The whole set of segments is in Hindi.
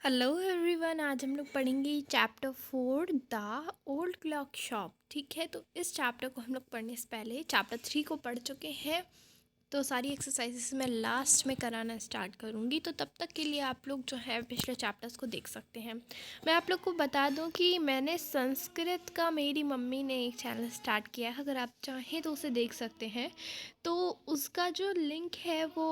हेलो एवरीवन, आज हम लोग पढ़ेंगे chapter 4 the old clock shop. ठीक है, तो इस चैप्टर को हम लोग पढ़ने से पहले चैप्टर 3 को पढ़ चुके हैं। तो सारी एक्सरसाइजेस मैं लास्ट में कराना स्टार्ट करूँगी, तो तब तक के लिए आप लोग जो है पिछले चैप्टर्स को देख सकते हैं। मैं आप लोग को बता दूं कि मैंने संस्कृत का, मेरी मम्मी ने एक चैनल स्टार्ट किया है, अगर आप चाहें तो उसे देख सकते हैं। तो उसका जो लिंक है वो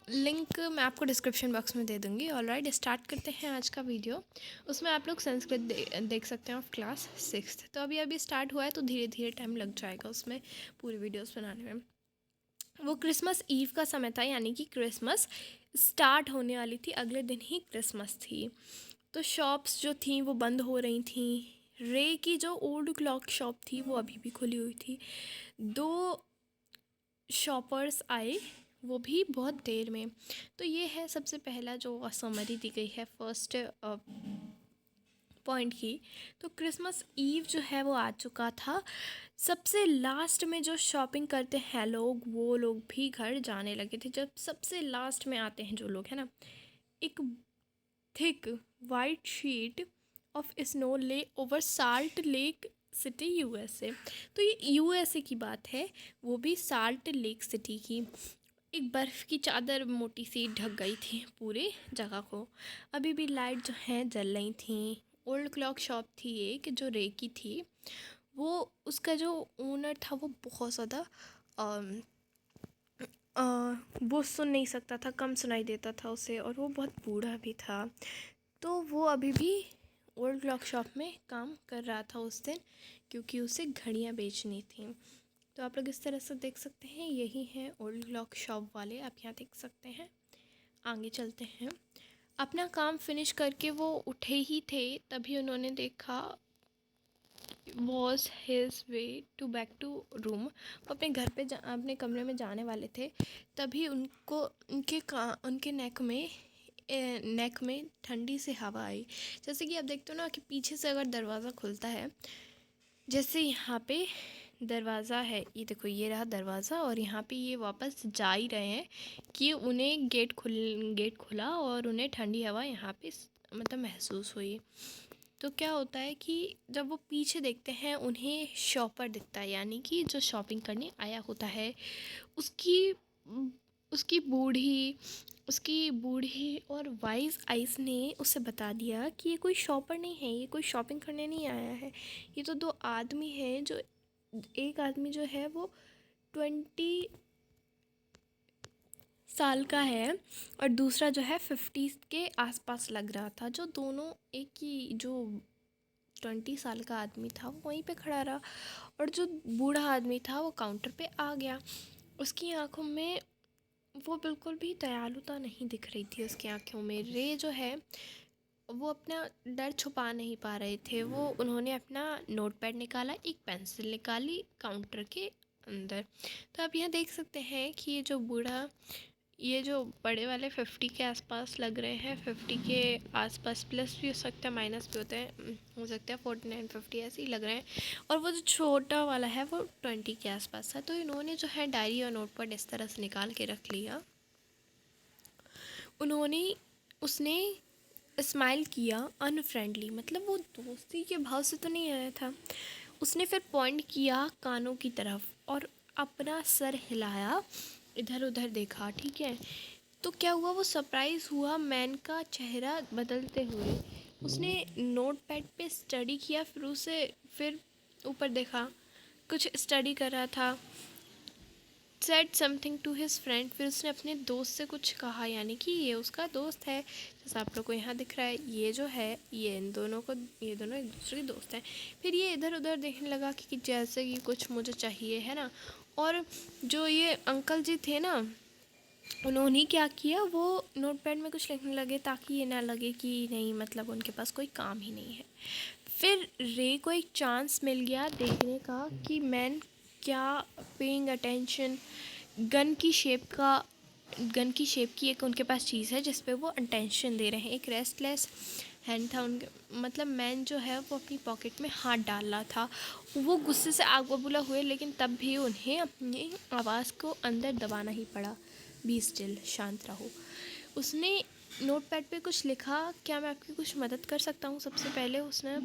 लिंक मैं आपको डिस्क्रिप्शन बॉक्स में दे दूँगी। ऑलराइट, स्टार्ट करते हैं आज का वीडियो। उसमें आप लोग संस्कृत देख सकते हैं ऑफ क्लास 6। तो अभी स्टार्ट हुआ है, तो धीरे धीरे टाइम लग जाएगा उसमें पूरी वीडियोस बनाने में। वो क्रिसमस ईव का समय था, यानी कि क्रिसमस स्टार्ट होने वाली थी, अगले दिन ही क्रिसमस थी। तो शॉप्स जो थी वो बंद हो रही थी। रे की जो ओल्ड क्लॉक शॉप थी वो अभी भी खुली हुई थी। 2 शॉपर्स आए, वो भी बहुत देर में। तो ये है सबसे पहला जो समरी दी गई है फर्स्ट पॉइंट की। तो क्रिसमस ईव जो है वो आ चुका था। सबसे लास्ट में जो शॉपिंग करते हैं लोग, वो लोग भी घर जाने लगे थे। जब सबसे लास्ट में आते हैं जो लोग, है ना, एक thick white sheet of snow lay over Salt Lake City USA. तो ये यूएसए की बात है, वो भी साल्ट लेक सिटी की। एक बर्फ़ की चादर मोटी सी ढक गई थी पूरे जगह को। अभी भी लाइट जो हैं जल रही थी। ओल्ड क्लॉक शॉप थी एक जो रे की थी। वो उसका जो ओनर था वो बहुत ज़्यादा वो सुन नहीं सकता था, कम सुनाई देता था उसे, और वो बहुत बूढ़ा भी था। तो वो अभी भी ओल्ड क्लॉक शॉप में काम कर रहा था उस दिन, क्योंकि उसे घड़ियाँ बेचनी थी। तो आप लोग इस तरह से देख सकते हैं, यही है ओल्ड क्लॉक शॉप वाले, आप यहाँ देख सकते हैं। आगे चलते हैं। अपना काम फिनिश करके वो उठे ही थे, तभी उन्होंने देखा was his way to back to room. वो अपने घर पे अपने कमरे में जाने वाले थे, तभी उनको उनके नेक में ठंडी से हवा आई। जैसे कि आप देखते हो ना कि पीछे से अगर दरवाज़ा खुलता है, जैसे यहाँ पे दरवाज़ा है, ये देखो, ये रहा दरवाज़ा, और यहाँ पे ये वापस जा ही रहे हैं कि उन्हें गेट खुला और उन्हें ठंडी हवा यहाँ पे मतलब महसूस हुई। तो क्या होता है कि जब वो पीछे देखते हैं, उन्हें शॉपर दिखता है, यानी कि जो शॉपिंग करने आया होता है। उसकी उसकी बूढ़ी उसकी बूढ़ी और वाइज आइज़ ने उसे बता दिया कि ये कोई शॉपर नहीं है, ये कोई शॉपिंग करने नहीं आया है। ये तो 2 आदमी हैं, जो एक आदमी जो है वो 20 साल का है और दूसरा जो है 50 के आसपास लग रहा था। जो दोनों एक ही, जो 20 साल का आदमी था वो वहीं पे खड़ा रहा, और जो बूढ़ा आदमी था वो काउंटर पे आ गया। उसकी आंखों में वो बिल्कुल भी दयालुता नहीं दिख रही थी। उसकी आंखों में रे जो है वो अपना डर छुपा नहीं पा रहे थे। वो उन्होंने अपना नोटपैड निकाला, एक पेंसिल निकाली काउंटर के अंदर। तो आप यहाँ देख सकते हैं कि ये जो बड़े वाले 50 के आसपास लग रहे हैं, 50 के आसपास, प्लस भी हो सकता है, माइनस भी हो सकता है, 49 50 ऐसे ही लग रहे हैं। और वो जो छोटा वाला है वो 20 के आसपास है। तो इन्होंने जो है डायरी और नोटपैड इस तरह से निकाल के रख लिया। उसने स्माइल किया अनफ्रेंडली, मतलब वो दोस्ती के भाव से तो नहीं आया था। उसने फिर पॉइंट किया कानों की तरफ और अपना सर हिलाया, इधर उधर देखा। ठीक है, तो क्या हुआ, वो सरप्राइज़ हुआ मैन का चेहरा बदलते हुए। उसने नोटपैड पे स्टडी किया, फिर ऊपर देखा, कुछ स्टडी कर रहा था। Said something to his friend, फिर उसने अपने दोस्त से कुछ कहा, यानी कि ये उसका दोस्त है। जैसा आप लोग को यहाँ दिख रहा है, ये जो है ये ये दोनों एक दूसरे के दोस्त हैं। फिर ये इधर उधर देखने लगा कि जैसे कि कुछ मुझे चाहिए, है ना। और जो ये अंकल जी थे ना, उन्होंने क्या किया, वो नोटपैड में कुछ लिखने लगे ताकि ये ना लगे कि नहीं, मतलब उनके पास कोई काम ही नहीं है। फिर रे को एक चांस मिल गया देखने का कि मैन क्या पेइंग अटेंशन। गन की गन की शेप की एक उनके पास चीज़ है जिस पे वो अटेंशन दे रहे हैं। एक रेस्टलेस हैंड था उनके, मतलब मैन जो है वो अपनी पॉकेट में हाथ डाल रहा था। वो गुस्से से आग बबूला हुए, लेकिन तब भी उन्हें अपनी आवाज़ को अंदर दबाना ही पड़ा। बी स्टिल, शांत रहो। उसने नोटपैड पे कुछ लिखा, क्या मैं आपकी कुछ मदद कर सकता हूँ? सबसे पहले उसने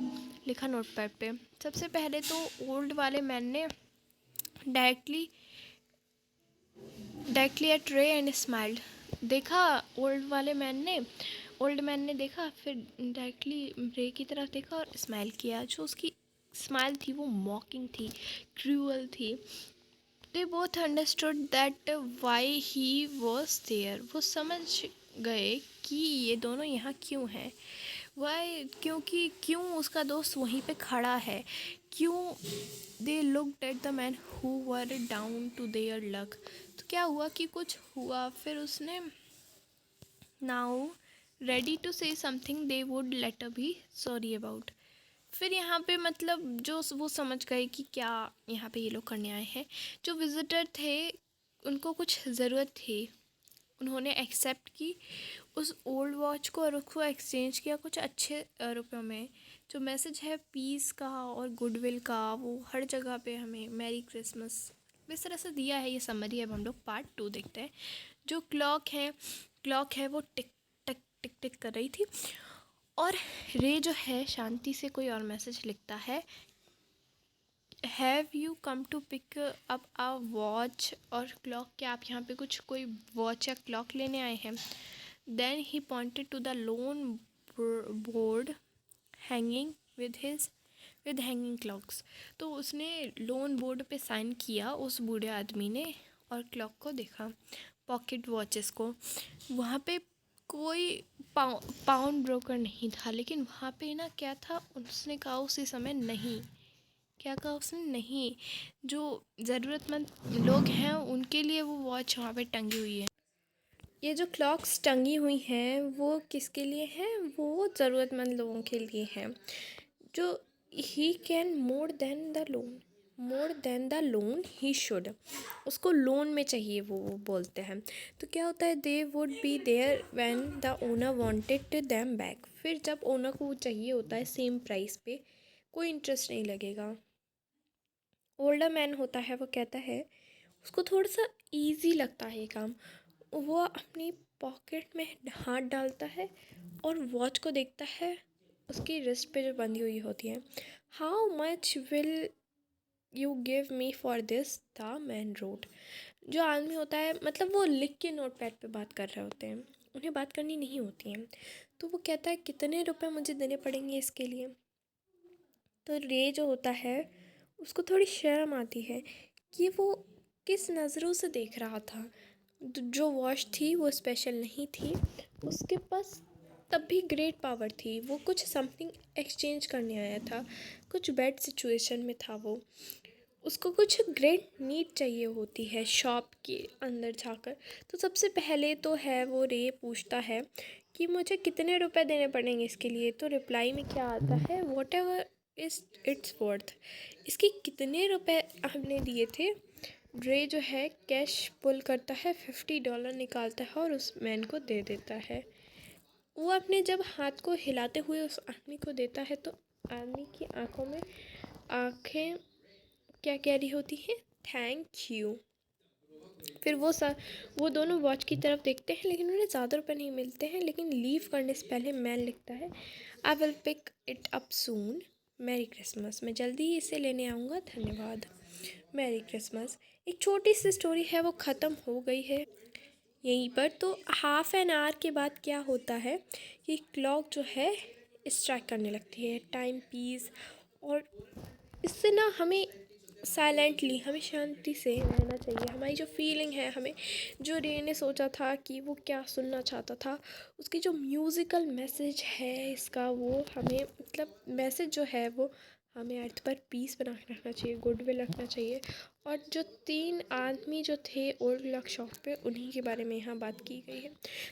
लिखा नोटपैड पे। सबसे पहले तो ओल्ड वाले मैन ने डायरेक्टली डायरेक्टली एट रे एंड स्माइल्ड। देखा ओल्ड मैन ने देखा, फिर डायरेक्टली रे की तरफ देखा और स्माइल किया। जो उसकी स्माइल थी वो मॉकिंग थी, क्रूअल थी। They both understood that why he was there. वो समझ गए कि ये दोनों यहाँ क्यों हैं। वाई, क्यों उसका दोस्त वहीं पे खड़ा है, क्यों। They looked at the man who were down to their luck. तो क्या हुआ कि कुछ हुआ, फिर उसने now ready to say something they would later be sorry about. फिर यहाँ पे मतलब जो वो समझ गए कि क्या यहाँ पे ये लोग करने आए हैं। जो विजिटर थे उनको कुछ ज़रूरत थी, उन्होंने एक्सेप्ट की उस ओल्ड वॉच को और उसको एक्सचेंज किया कुछ अच्छे रुपयों में। जो मैसेज है पीस का और गुडविल का, वो हर जगह पे हमें मैरी क्रिसमस इस तरह से दिया है। ये समरी। अब हम लोग पार्ट 2 देखते हैं। जो क्लॉक है वो टिक टिक टिक टिक कर रही थी और रे जो है शांति से कोई और मैसेज लिखता है, have you come to pick up a watch और क्लॉक। क्या आप यहाँ पे कुछ कोई वॉच या क्लॉक लेने आए हैं? Then he pointed to the loan board hanging with hanging clocks. तो उसने लोन बोर्ड पे साइन किया उस बूढ़े आदमी ने और क्लॉक को देखा, पॉकेट वॉचेस को। वहाँ पे कोई पाउंड ब्रोकर नहीं था, लेकिन वहाँ पे ना क्या था, उसने कहा उसी समय नहीं। क्या कहा उसने? नहीं। जो ज़रूरतमंद लोग हैं उनके लिए वो वॉच वहाँ पे टंगी हुई है। ये जो क्लॉक्स टंगी हुई हैं वो किसके लिए हैं? वो ज़रूरतमंद लोगों के लिए हैं। जो he can more than the loan he should. उसको लोन में चाहिए वो बोलते हैं। तो क्या होता है, they would be there when the owner wanted them back. फिर जब ओनर को वो चाहिए होता है सेम प्राइस पे, कोई इंटरेस्ट नहीं लगेगा। ओल्डर मैन होता है, वो कहता है उसको थोड़ा सा इजी लगता है ये काम। वो अपनी पॉकेट में हाथ डालता है और वॉच को देखता है उसकी रिस्ट पे जो बंधी हुई होती है। How much will you give me for this, the main road. जो आदमी होता है मतलब वो लिख के नोट पैड पर बात कर रहे होते हैं, उन्हें बात करनी नहीं होती है। तो वो कहता है कितने रुपए मुझे देने पड़ेंगे इसके लिए। तो रे जो होता है उसको थोड़ी शर्म आती है कि वो किस नज़रों से देख रहा था। जो वॉच थी वो स्पेशल नहीं थी, उसके पास तब भी ग्रेट पावर थी। वो कुछ समथिंग एक्सचेंज करने आया था, कुछ बैड सिचुएशन में था वो। उसको कुछ ग्रेट नीड चाहिए होती है शॉप के अंदर जाकर। तो सबसे पहले तो है वो रे पूछता है कि मुझे कितने रुपए देने पड़ेंगे इसके लिए। तो रिप्लाई में क्या आता है, what ever is it's worth. इसके कितने रुपए हमने दिए थे। रे जो है कैश पुल करता है, $50 निकालता है और उस मैन को दे देता है। वो अपने जब हाथ को हिलाते हुए उस आदमी को देता है तो आदमी की आंखों में आंखें क्या कह रही होती हैं, थैंक यू। फिर वो दोनों वॉच की तरफ देखते हैं, लेकिन उन्हें ज़्यादा रुपए नहीं मिलते हैं। लेकिन लीव करने से पहले मैन लिखता है, I will pick it up soon, merry Christmas. मैं जल्दी ही इसे लेने आऊँगा, धन्यवाद, मैरी क्रिसमस। एक छोटी सी स्टोरी है वो ख़त्म हो गई है यहीं पर। तो हाफ एन आवर के बाद क्या होता है कि क्लॉक जो है स्ट्राइक करने लगती है टाइम पीस। और इससे ना हमें साइलेंटली, हमें शांति से रहना चाहिए। हमारी जो फीलिंग है, हमें जो रे ने सोचा था कि वो क्या सुनना चाहता था, उसकी जो म्यूज़िकल मैसेज है इसका, वो हमें मतलब मैसेज जो है वो हमें अर्थ पर पीस बना के रखना चाहिए, गुडविल रखना चाहिए। और जो 3 आदमी जो थे ओल्ड क्लॉक शॉप पे, उन्हीं के बारे में यहाँ बात की गई है।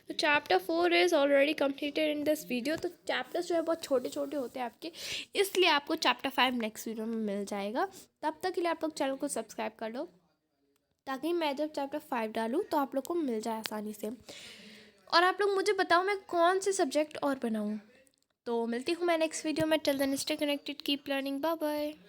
तो chapter 4 is already completed in this video. तो चैप्टर्स जो है बहुत छोटे छोटे होते हैं आपके, इसलिए आपको चैप्टर 5 नेक्स्ट वीडियो में मिल जाएगा। तब तक के लिए आप लोग चैनल को सब्सक्राइब कर लो, ताकि मैं जब चैप्टर 5 डालूँ तो आप लोग को मिल जाए आसानी से। और आप लोग मुझे बताओ मैं कौन से सब्जेक्ट और बनाऊँ। तो मिलती हूँ मैं नेक्स्ट वीडियो में। Till then stay connected, keep learning, bye bye.